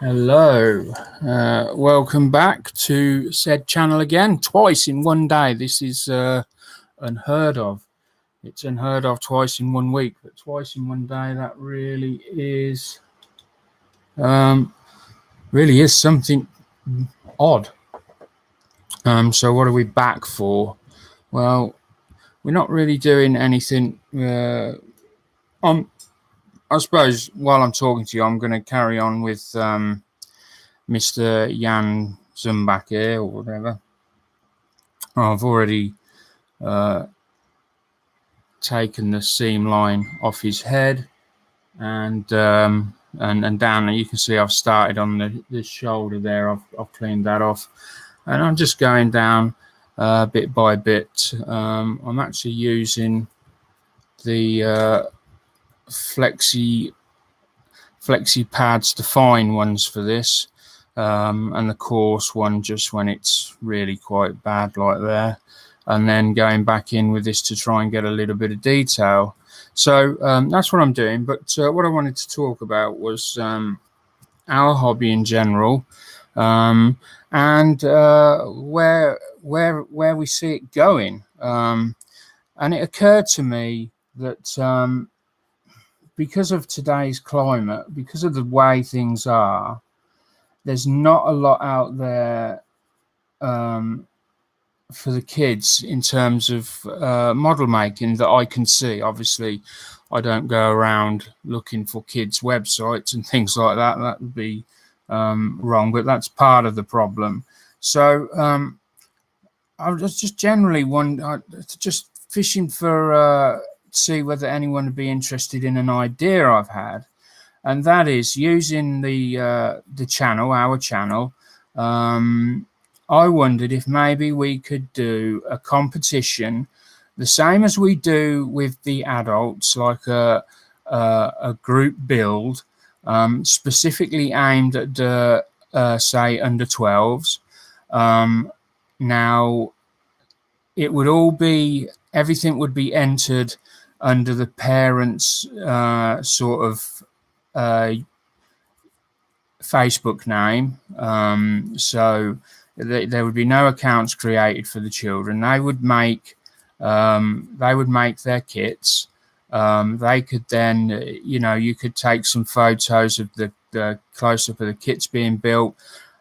Hello, welcome back to said channel again, twice in one day. This is unheard of. It's unheard of twice in 1 week, but twice in one day, that um, really is something odd. So what are we back for? Well, we're not really doing anything. I suppose while I'm talking to you, I'm going to carry on with Mr. Jan Zumbach here, or whatever. I've already taken the seam line off his head, and down. You can see I've started on the shoulder there. I've cleaned that off, and I'm just going down bit by bit. I'm actually using the flexi pads, the fine ones for this, and the coarse one just when it's really quite bad, like there. And then going back in with this to try and get a little bit of detail. So that's what I'm doing. But what I wanted to talk about was our hobby in general, and where we see it going. And it occurred to me that because of today's climate, because of the way things are, there's not a lot out there for the kids in terms of model making that I can see. Obviously, I don't go around looking for kids' websites and things like that. That would be wrong, but that's part of the problem. So I was just generally just fishing for see whether anyone would be interested in an idea I've had, and that is using the channel, our channel. I wondered if maybe we could do a competition, the same as we do with the adults, like a group build, specifically aimed at the say under 12s. Now, it would all be, everything would be entered under the parents' sort of Facebook name. So there would be no accounts created for the children. They would make their kits. They could then, you could take some photos of the close-up of the kits being built,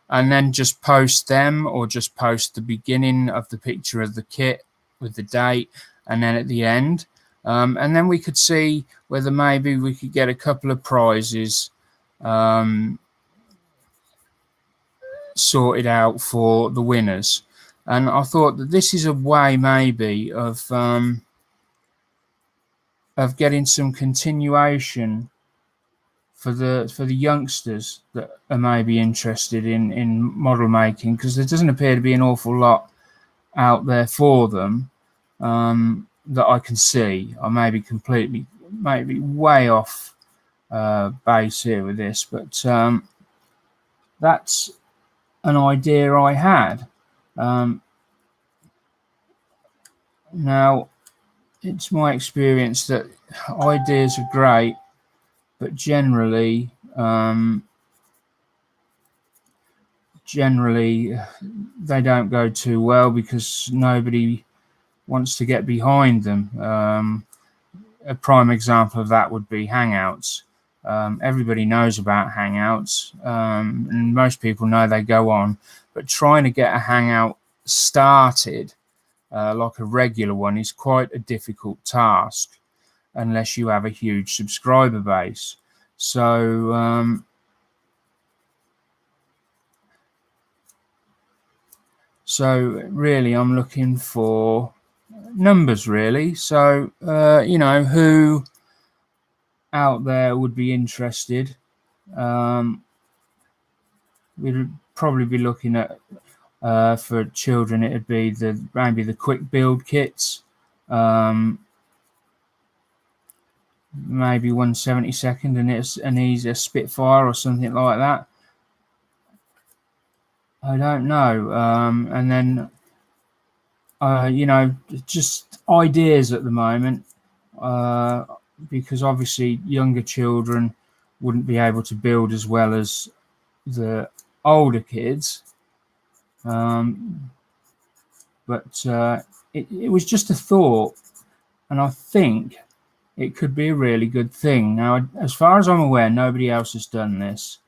and then just post them, or just post the beginning of the picture of the kit with the date, and then at the end. And then we could see whether maybe we could get a couple of prizes sorted out for the winners. And I thought that this is a way maybe of getting some continuation for the youngsters that are maybe interested in model making, because there doesn't appear to be an awful lot out there for them that I can see. I may be way off base here with this, but that's an idea I had. Now, it's my experience that ideas are great, but generally they don't go too well because nobody wants to get behind them. A prime example of that would be Hangouts. Everybody knows about Hangouts, and most people know they go on, but trying to get a Hangout started like a regular one is quite a difficult task unless you have a huge subscriber base. So really I'm looking for numbers, really. So who out there would be interested. We'd probably be looking at for children, it'd be maybe the quick build kits, maybe 1/72, and it's an easier Spitfire or something like that. I don't know. And then just ideas at the moment, because obviously younger children wouldn't be able to build as well as the older kids, but it was just a thought, and I think it could be a really good thing. Now, as far as I'm aware, nobody else has done this.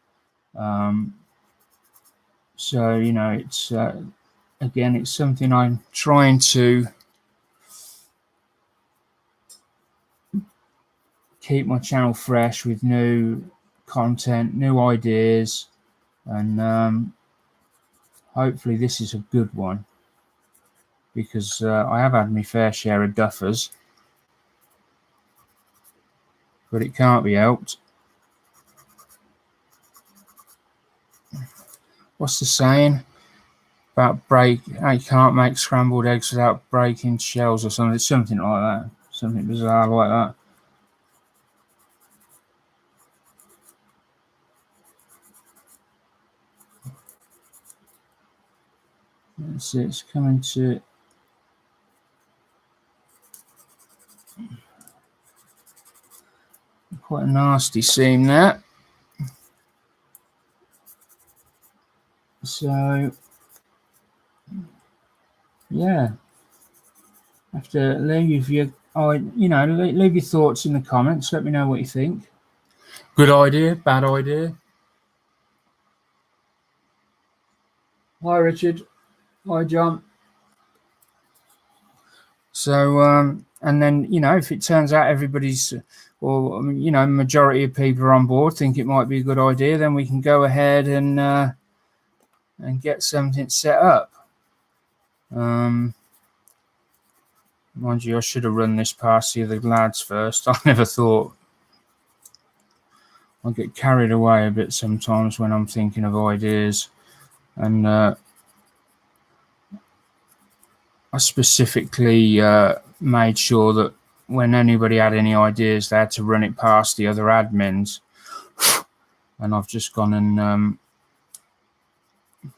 So, you know, it's again, it's something I'm trying to keep my channel fresh with new content, new ideas, and hopefully this is a good one, because I have had my fair share of duffers, but it can't be helped. What's the saying about you can't make scrambled eggs without breaking shells or something? It's something like that, something bizarre like that. Let's see, it's coming to quite a nasty seam there. So yeah, have to leave your leave your thoughts in the comments. Let me know what you think. Good idea, bad idea. Hi Richard. Hi John. So and then, you know, if it turns out everybody's, or you know, majority of people are on board, think it might be a good idea, then we can go ahead and get something set up. Mind you, I should have run this past the other lads first. I never thought. I get carried away a bit sometimes when I'm thinking of ideas, and I specifically made sure that when anybody had any ideas, they had to run it past the other admins, and I've just gone and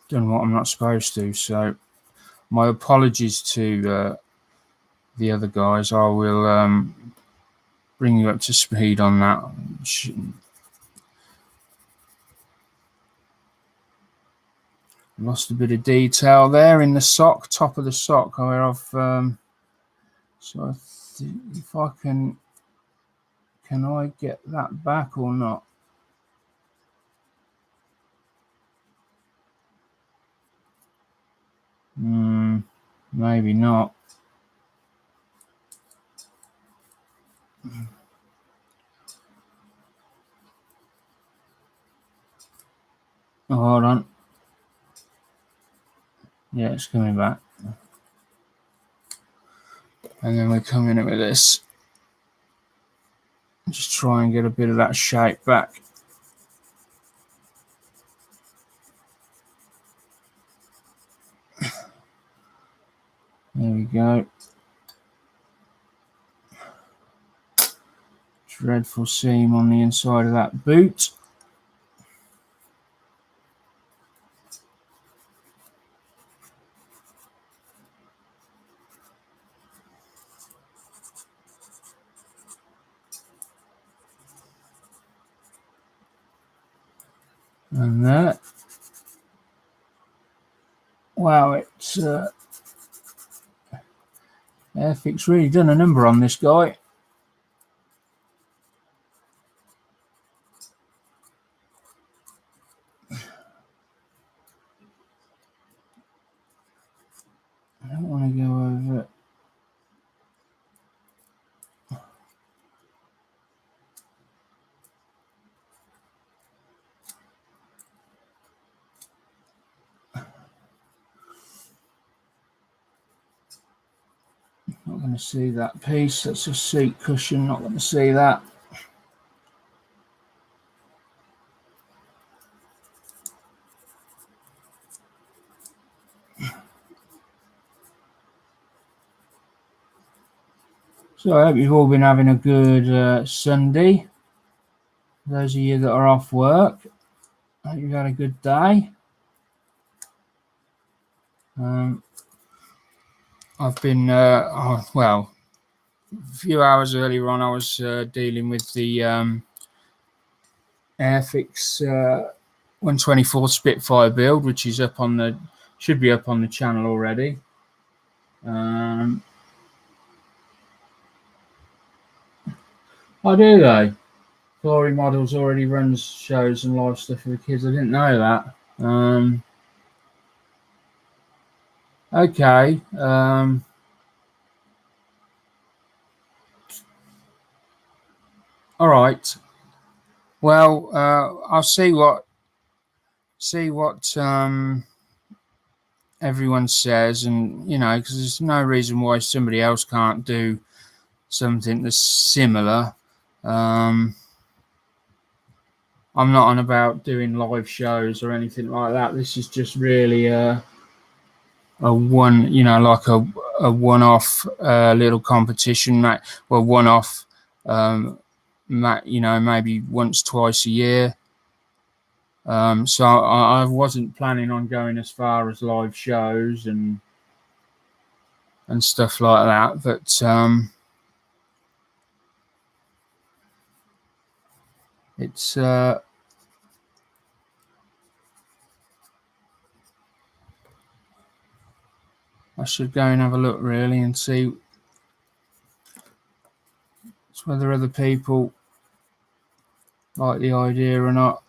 done what I'm not supposed to. So my apologies to the other guys. I will bring you up to speed on that. Lost a bit of detail there in the sock, top of the sock, where I've so if I can I get that back or not? Maybe not. Oh, hold on. Yeah, it's coming back. And then we're coming in with this. Just try and get a bit of that shape back. There we go. Dreadful seam on the inside of that boot. And that. Wow, it's Airfix really done a number on this guy. I don't want to go over it. Not going to see that piece. That's a seat cushion. Not going to see that. So I hope you've all been having a good Sunday. Those of you that are off work, I hope you've had a good day. I've been, well, a few hours earlier on, I was dealing with the Airfix 124 Spitfire build, which is up on the, should be up on the channel already. Oh, do they? Glory Models already runs shows and live stuff for the kids. I didn't know that. Okay. All right. Well, I'll see what everyone says, and you know, because there's no reason why somebody else can't do something that's similar. I'm not on about doing live shows or anything like that. This is just really a one, you know, like a one-off little competition, well, one-off, you know, maybe once, twice a year. So I wasn't planning on going as far as live shows and stuff like that, but it's I should go and have a look really and see whether other people like the idea or not.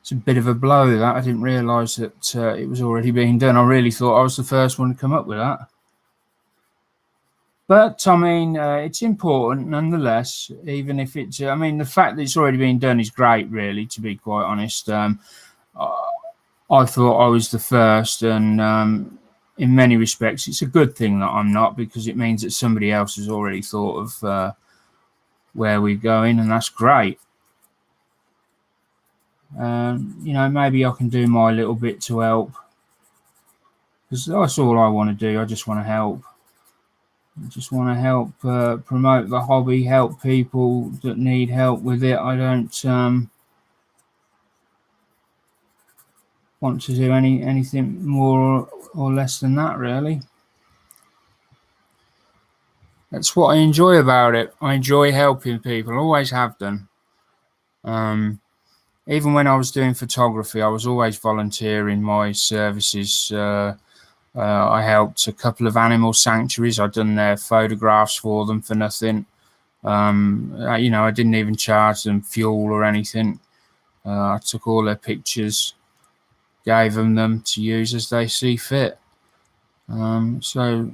It's a bit of a blow that I didn't realise that it was already being done. I really thought I was the first one to come up with that. But I mean, it's important nonetheless, even if it's, I mean, the fact that it's already been done is great, really, to be quite honest. I thought I was the first, and in many respects, it's a good thing that I'm not, because it means that somebody else has already thought of where we're going, and that's great. You know, maybe I can do my little bit to help, because that's all I want to do. I just want to help. I just want to help promote the hobby, help people that need help with it. I don't want to do anything more or less than that, really. That's what I enjoy about it. I enjoy helping people. I always have done. Even when I was doing photography, I was always volunteering my services. I helped a couple of animal sanctuaries. I'd done their photographs for them for nothing. You know, I didn't even charge them fuel or anything. I took all their pictures, gave them to use as they see fit. So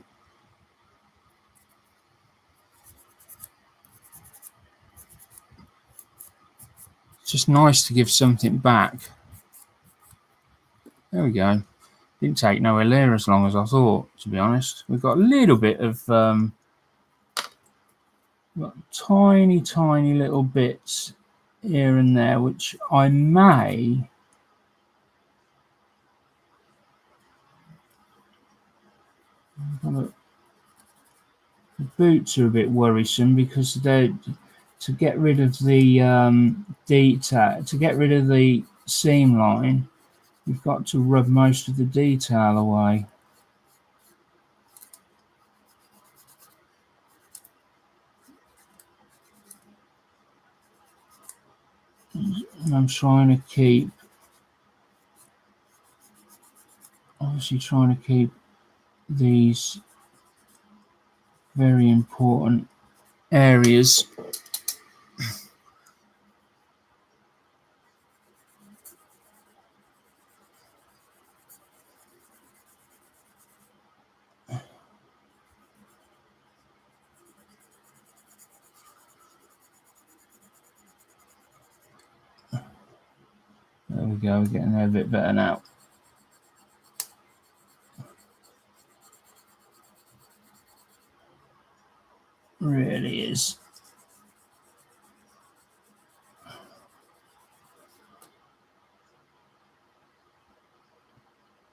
it's just nice to give something back. There we go. Didn't take nowhere near as long as I thought, to be honest. We've got a little bit of got tiny little bits here and there, which I may the boots are a bit worrisome, because they, to get rid of the detail, to get rid of the seam line, you've got to rub most of the detail away. And I'm trying to keep, obviously trying to keep these very important areas. There we go, we're getting there a bit better now. Really is.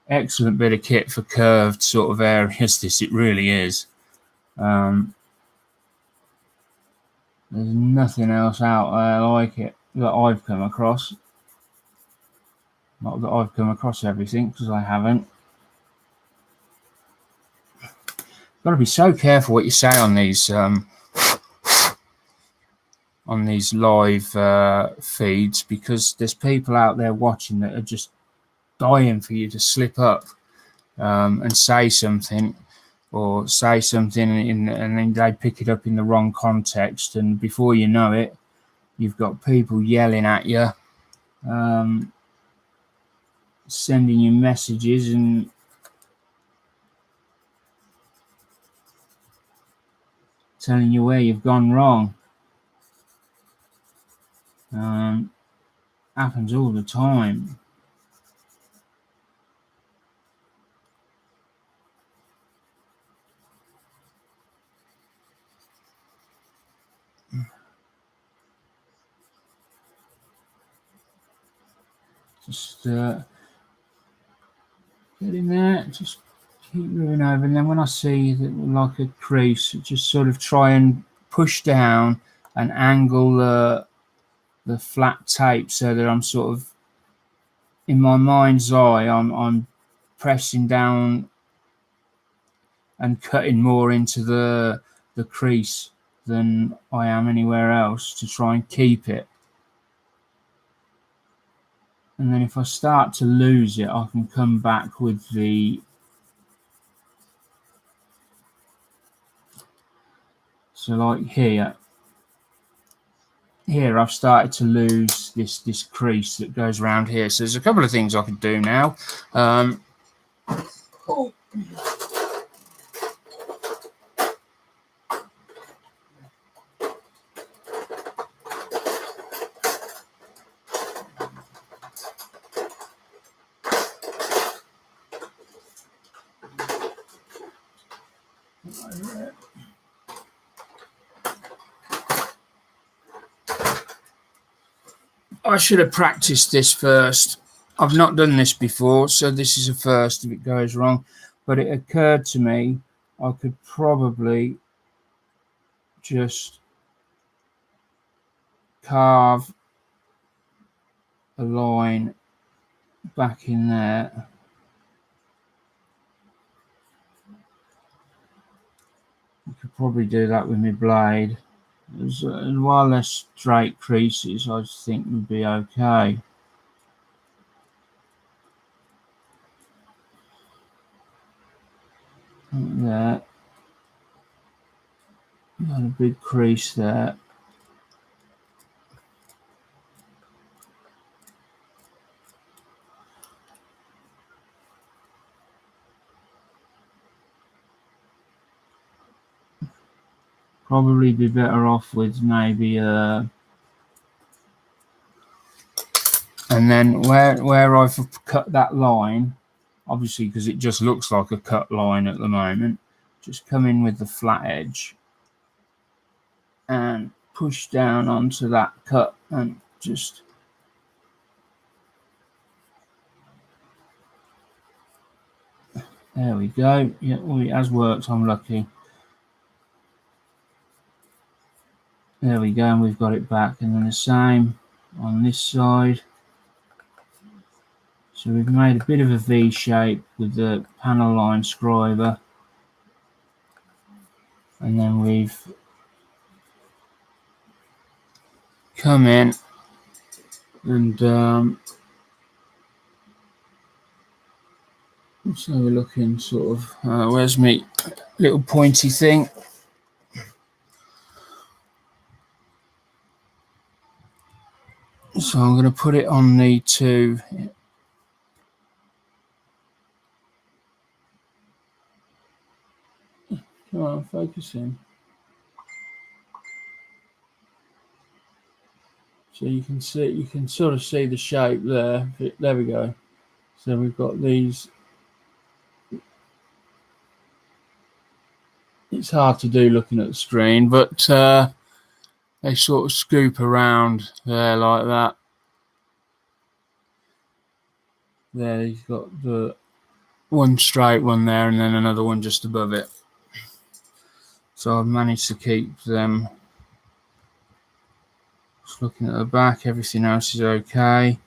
Excellent bit of kit for curved sort of areas, this, it really is. There's nothing else out there like it that I've come across. Not that I've come across everything, because I haven't. Got to be so careful what you say on these on these live feeds, because there's people out there watching that are just dying for you to slip up and say something, and then they pick it up in the wrong context, and before you know it, you've got people yelling at you, sending you messages and telling you where you've gone wrong. Happens all the time. Just get in there, just keep moving over, and then when I see that like a crease, just sort of try and push down and angle the flat tape so that I'm sort of, in my mind's eye, I'm pressing down and cutting more into the crease than I am anywhere else, to try and keep it. And then if I start to lose it, I can come back with the, so like here I've started to lose this crease that goes around here. So there's a couple of things I could do now. I should have practiced this first. I've not done this before, so this is a first if it goes wrong. But it occurred to me I could probably just carve a line back in there. I could probably do that with my blade. And while they're straight creases, I think would be okay. Like that. Got a big crease there. Probably be better off with maybe and then where I've cut that line, obviously because it just looks like a cut line at the moment, just come in with the flat edge and push down onto that cut, and just there we go. Yeah, well, it has worked, I'm lucky. There we go, and we've got it back. And then the same on this side. So we've made a bit of a V shape with the panel line scriber, and then we've come in and so we're looking sort of where's my little pointy thing? So I'm going to put it on the two. Come on, focus in. So you can see, you can sort of see the shape there. There we go. So we've got these. It's hard to do looking at the screen, but they sort of scoop around there like that. There, you've got the one straight one there, and then another one just above it. So I've managed to keep them. Just looking at the back, everything else is okay,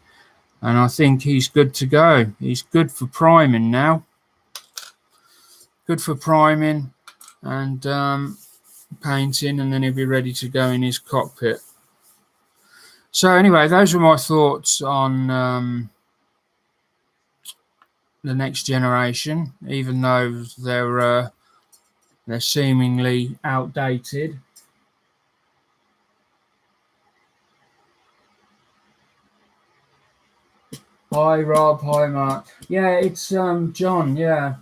and I think he's good to go. He's good for priming now. Good for priming and painting, and then he'll be ready to go in his cockpit. So anyway, those were my thoughts on the next generation, even though they're seemingly outdated. Hi Rob, hi Mark. Yeah, it's John. Yeah,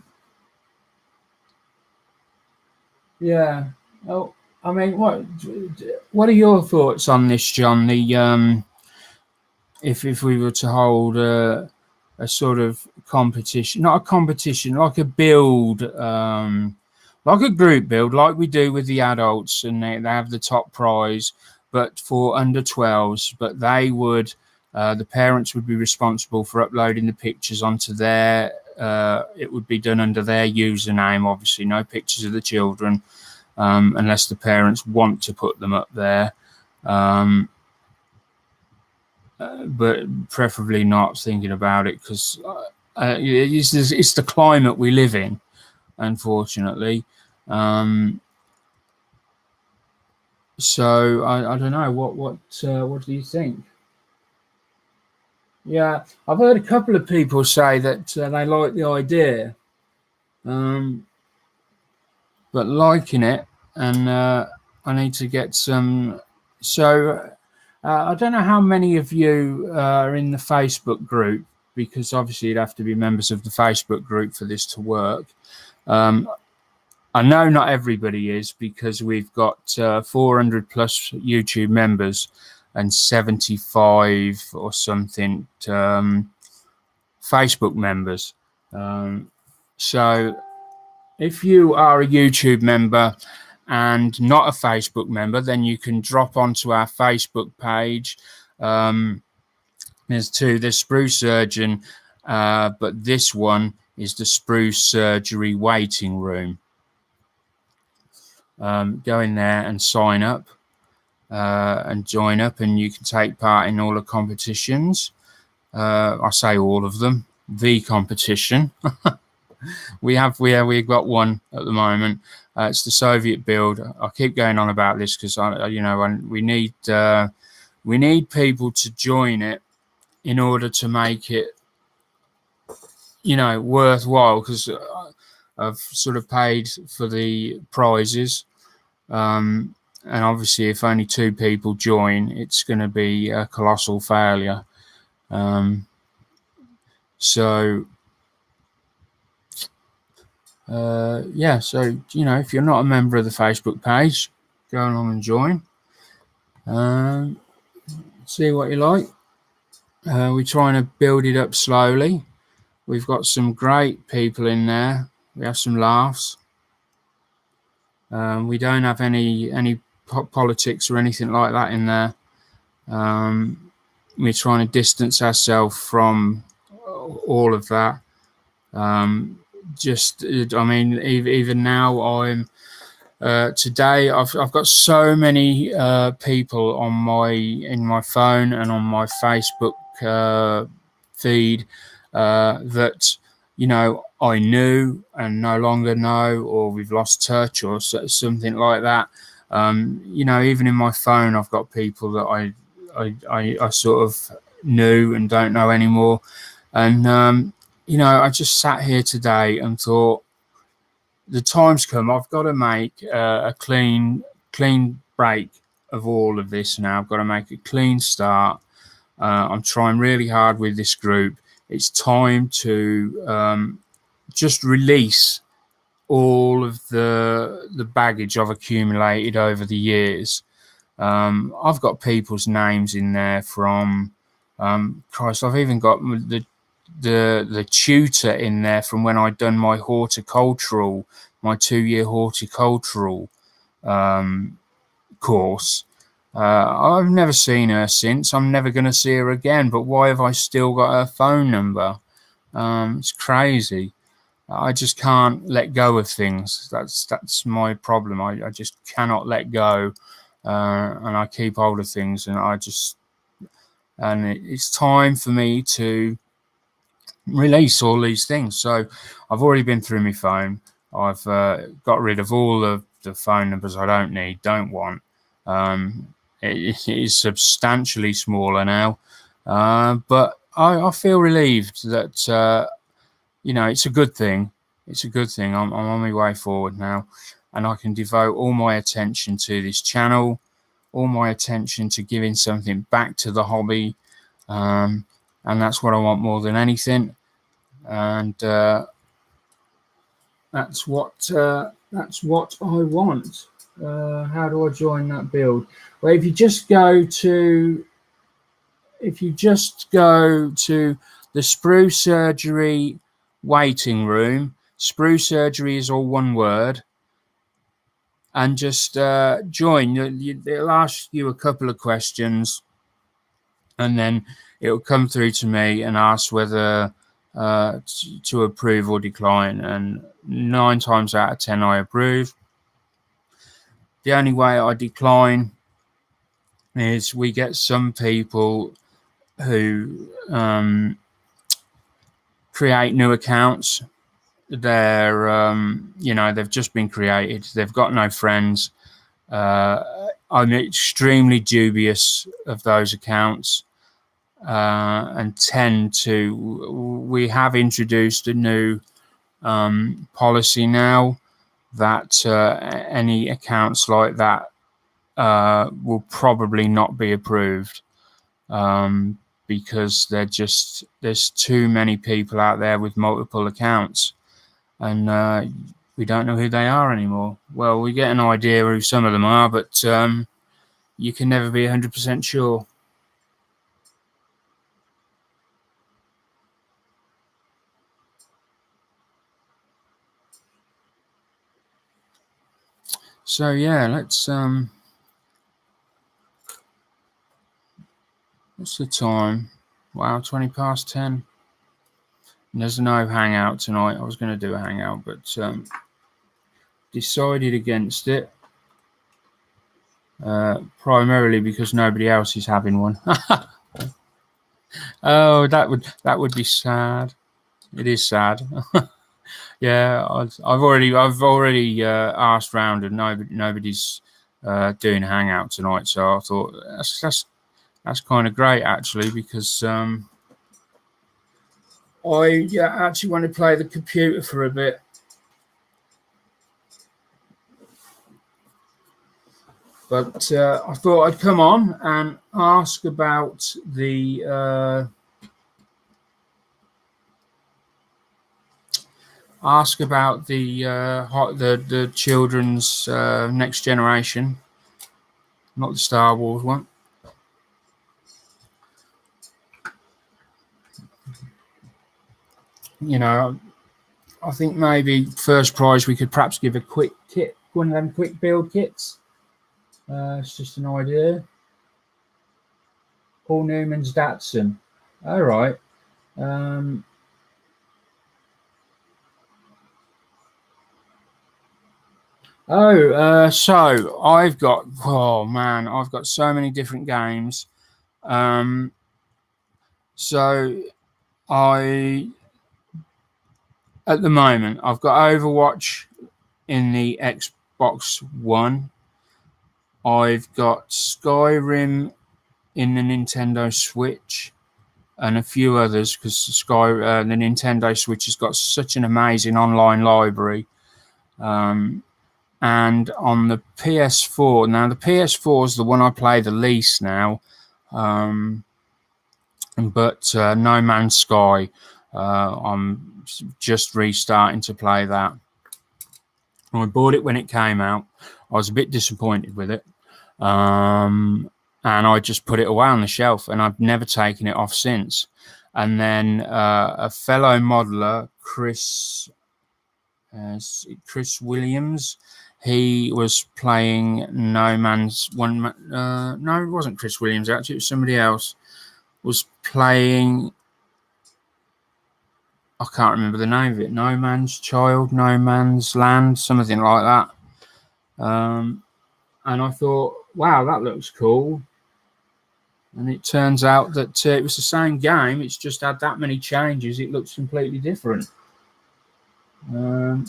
yeah. Oh, I mean, what are your thoughts on this, John? The if we were to hold a sort of competition, not a competition, like a build, like a group build, like we do with the adults, and they have the top prize, but for under 12s, but they would, the parents would be responsible for uploading the pictures onto their, it would be done under their username, obviously, no pictures of the children, unless the parents want to put them up there. But preferably not thinking about it, because it's the climate we live in, unfortunately. So I don't know what do you think? Yeah, I've heard a couple of people say that they like the idea, but liking it, and I need to get some. So I don't know how many of you are in the Facebook group, because obviously you'd have to be members of the Facebook group for this to work. I know not everybody is, because we've got 400 plus YouTube members and 75 or something Facebook members. So if you are a YouTube member and not a Facebook member, then you can drop onto our Facebook page. There's two. There's SprueSurgeon, but this one is the Sprue Surgery Waiting Room. Go in there and sign up and join up, and you can take part in all the competitions. I say all of them. The competition. We've got one at the moment. It's the Soviet build. I keep going on about this because we need people to join it in order to make it worthwhile, because I've sort of paid for the prizes, and obviously if only 2 people join, it's going to be a colossal failure. So if you're not a member of the Facebook page, go along and join. See what you like. We're trying to build it up slowly. We've got some great people in there. We have some laughs. We don't have any politics or anything like that in there. We're trying to distance ourselves from all of that. Even now, I'm today I've got so many people in my phone and on my Facebook feed that I knew and no longer know, or we've lost touch, or something like that. Even in my phone, I've got people that I sort of knew and don't know anymore. And I just sat here today and thought, the time's come. I've got to make a clean break of all of this now. I've got to make a clean start. I'm trying really hard with this group. It's time to just release all of the baggage I've accumulated over the years. I've got people's names in there from Christ. I've even got the tutor in there from when I'd done my 2-year horticultural course. I've never seen her since. I'm never going to see her again. But why have I still got her phone number? It's crazy. I just can't let go of things. That's my problem. I just cannot let go, and I keep hold of things, and it's time for me to release all these things. So I've already been through my phone. I've got rid of all of the phone numbers I don't need, don't want. it is substantially smaller now. But I feel relieved that you know, it's a good thing. It's a good thing. I'm on my way forward now, and I can devote all my attention to this channel, all my attention to giving something back to the hobby, and that's what I want more than anything. And that's what I want. How do I join that build? Well, if you just go to the Sprue Surgery Waiting Room, Sprue Surgery is all one word, and just join. It'll ask you a couple of questions, and then it'll come through to me and ask whether to approve or decline, and 9 times out of 10 I approve. The only way I decline is we get some people who create new accounts. They're you know, they've just been created, they've got no friends. I'm extremely dubious of those accounts, and tend to, we have introduced a new policy now that any accounts like that will probably not be approved, because there's too many people out there with multiple accounts, and we don't know who they are anymore. Well, we get an idea who some of them are, but you can never be 100% sure. So yeah, let's what's the time? Wow, 20 past 10. There's no hangout tonight. I was going to do a hangout, but decided against it, primarily because nobody else is having one. Oh, that would be sad. It is sad. Yeah, I've already asked round, and nobody's doing a hangout tonight. So I thought that's kind of great, actually, because I actually want to play the computer for a bit. But I thought I'd come on and ask about the the children's Next Generation, not the Star Wars one. You know, I think maybe first prize we could perhaps give a quick kit, one of them quick build kits. It's just an idea. Paul Newman's Datsun. All right. So I've got, oh man, I've got so many different games. So at the moment, I've got Overwatch in the Xbox One. I've got Skyrim in the Nintendo Switch, and a few others, because the Nintendo Switch has got such an amazing online library. And on the PS4, now the PS4 is the one I play the least now, but No Man's Sky, I'm just restarting to play that. I bought it when it came out. I was a bit disappointed with it, and I just put it away on the shelf, and I've never taken it off since. And then a fellow modeler, Chris Williams, he was playing No Man's one. No, it wasn't Chris Williams. Actually, it was somebody else. Was playing. I can't remember the name of it. No Man's Child, No Man's Land, something like that. And I thought, wow, that looks cool. And it turns out that it was the same game. It's just had that many changes. It looks completely different. The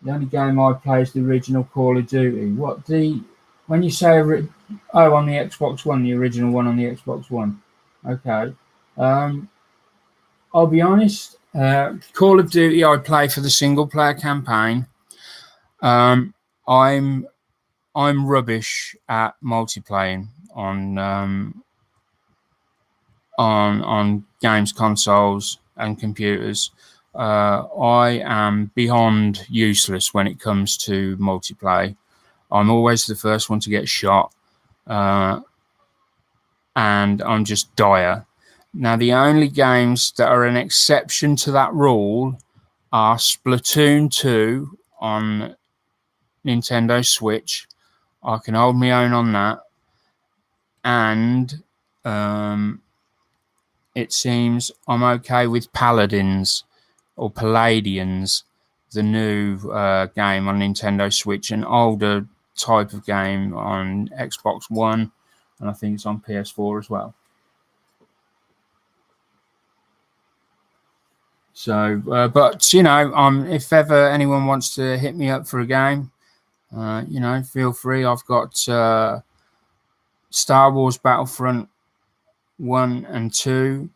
only game I play is the original Call of Duty. What the When you say on the Xbox One, the original one on the Xbox One. Okay. I'll be honest. Call of Duty, I play for the single player campaign. I'm rubbish at multiplaying on games consoles and computers. I am beyond useless when it comes to multiplayer. I'm always the first one to get shot, and I'm just dire. Now, the only games that are an exception to that rule are Splatoon 2 on Nintendo Switch. I can hold my own on that. And it seems I'm okay with Paladins or Palladians, the new game on Nintendo Switch, an older type of game on Xbox One, and I think it's on PS4 as well. So, but you know, if ever anyone wants to hit me up for a game, you know, feel free. I've got Star Wars Battlefront 1 and 2.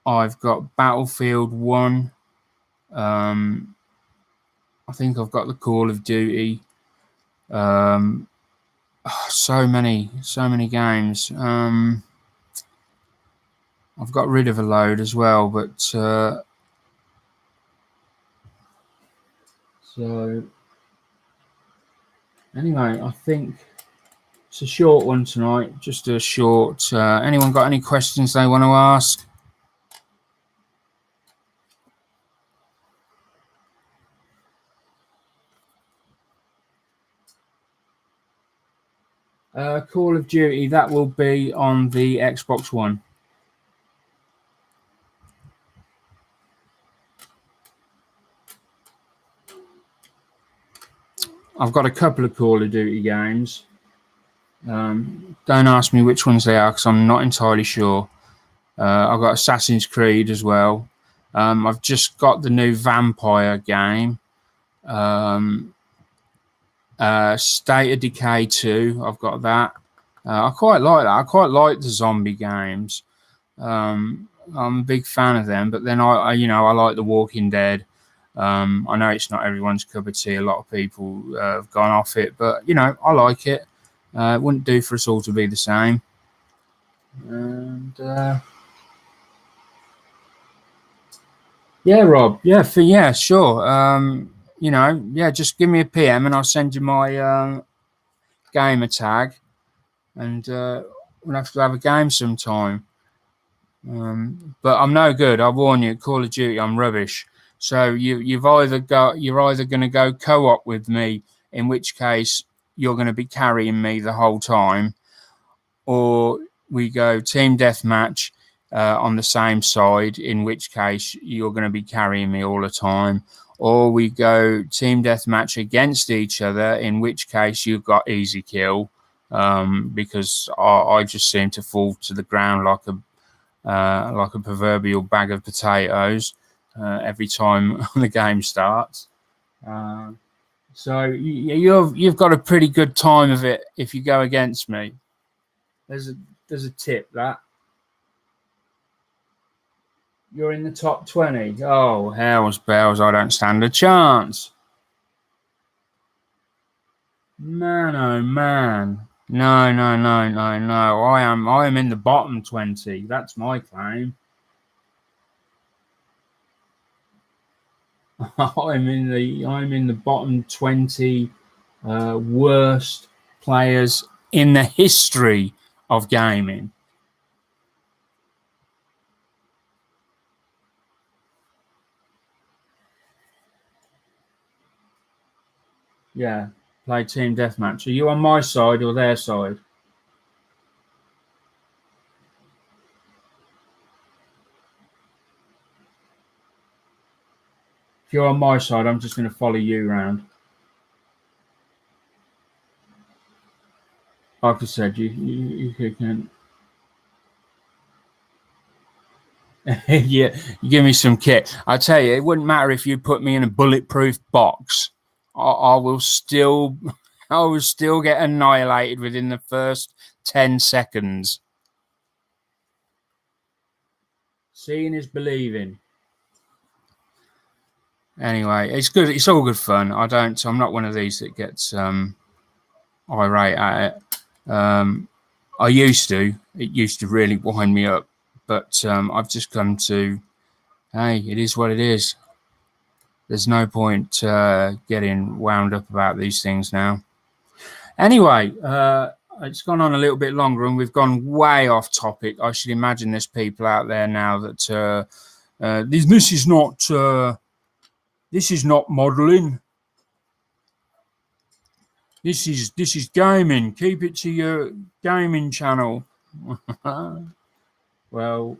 I've got Battlefield 1. I think I've got the Call of Duty. So many games. I've got rid of a load as well, but so anyway, I think it's a short one tonight. Just a short. Anyone got any questions they want to ask? Call of Duty, that will be on the Xbox One. I've got a couple of Call of Duty games. Don't ask me which ones they are because I'm not entirely sure. I've got Assassin's Creed as well. I've just got the new Vampire game. State of Decay 2, I've got that. I quite like that. I quite like the zombie games. I'm a big fan of them, but then I like The Walking Dead. I know it's not everyone's cup of tea. A lot of people have gone off it, but you know, I like it. It wouldn't do for us all to be the same. And yeah, Rob. Yeah, sure. You know, yeah, just give me a PM and I'll send you my gamer tag, and we'll have to have a game sometime. But I'm no good. I warn you, Call of Duty, I'm rubbish. So you're either going to go co-op with me, in which case you're going to be carrying me the whole time, or we go team deathmatch on the same side, in which case you're going to be carrying me all the time, or we go team deathmatch against each other, in which case you've got easy kill, because I just seem to fall to the ground like a proverbial bag of potatoes every time the game starts. So you've got a pretty good time of it if you go against me. There's a tip that you're in the top 20. Oh, hell's bells! I don't stand a chance. Man, oh man. No. I am in the bottom 20. That's my claim. I'm in the bottom 20 worst players in the history of gaming. Yeah, play team deathmatch. Are you on my side or their side? If you're on my side, I'm just going to follow you around. Like I said, you can. Yeah, you give me some kit. I tell you, it wouldn't matter if you put me in a bulletproof box. I will still I will still get annihilated within the first 10 seconds. Seeing is believing. Anyway, it's good. It's all good fun. I'm not one of these that gets irate at it. I used to. It used to really wind me up, but I've just come to, hey, it is what it is. There's no point getting wound up about these things now. Anyway, it's gone on a little bit longer, and we've gone way off topic. I should imagine there's people out there now that this is not modeling. This is gaming. Keep it to your gaming channel. Well,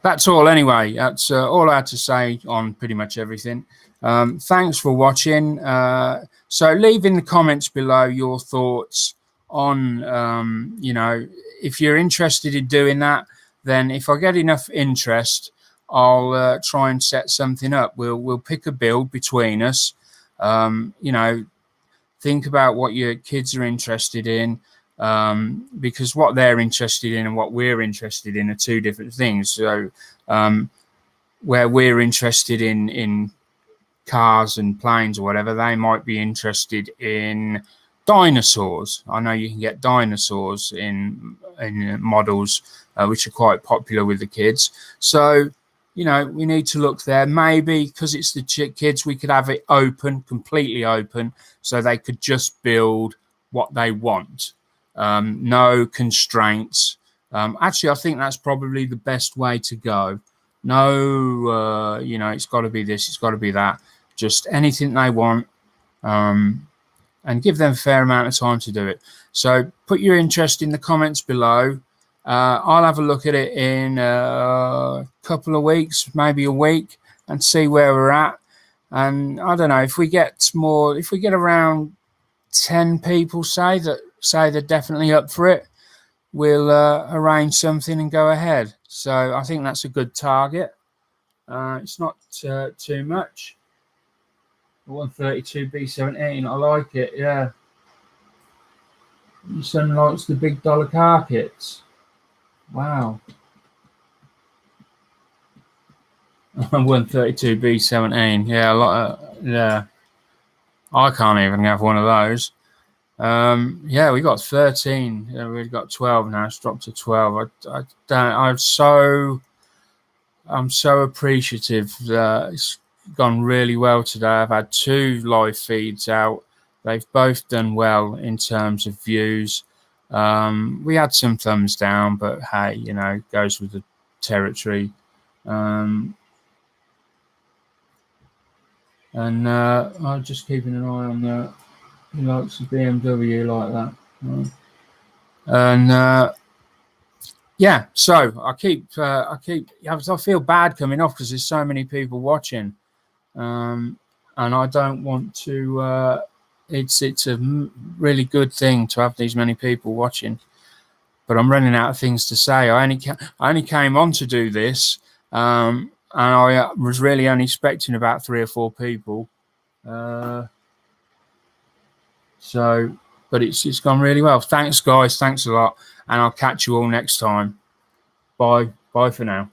that's all anyway. That's all I had to say on pretty much everything. Thanks for watching. So leave in the comments below your thoughts on, you know, if you're interested in doing that, then if I get enough interest, I'll try and set something up. We'll pick a build between us. You know, think about what your kids are interested in, because what they're interested in and what we're interested in are two different things. So where we're interested in cars and planes or whatever, they might be interested in dinosaurs. I know you can get dinosaurs in models which are quite popular with the kids. So, you know, we need to look there. Maybe because it's the kids, we could have it open, completely open, so they could just build what they want. No constraints. Actually, I think that's probably the best way to go. No, you know, it's got to be this, it's got to be that. Just anything they want, and give them a fair amount of time to do it. So put your interest in the comments below. I'll have a look at it in a couple of weeks, maybe a week, and see where we're at. And I don't know, if we get around 10 people say they're definitely up for it, we'll arrange something and go ahead. So I think that's a good target. It's not too much. 132B17, I like it, yeah. Your son likes the big dollar car kits. Wow. 132B17, yeah, a lot. Yeah, I can't even have one of those. Yeah, we got 13. We've got 12 now. It's dropped to 12. I'm so appreciative. It's gone really well today. I've had 2 live feeds out. They've both done well in terms of views. We had some thumbs down, but hey, you know, goes with the territory. And I'm just keeping an eye on that. He likes the BMW like that. And yeah, so I feel bad coming off because there's so many people watching, and I don't want to. It's a really good thing to have these many people watching, but I'm running out of things to say. I only came on to do this, and I was really only expecting about 3 or 4 people. So, but it's gone really well. Thanks, guys. Thanks a lot, and I'll catch you all next time. Bye for now.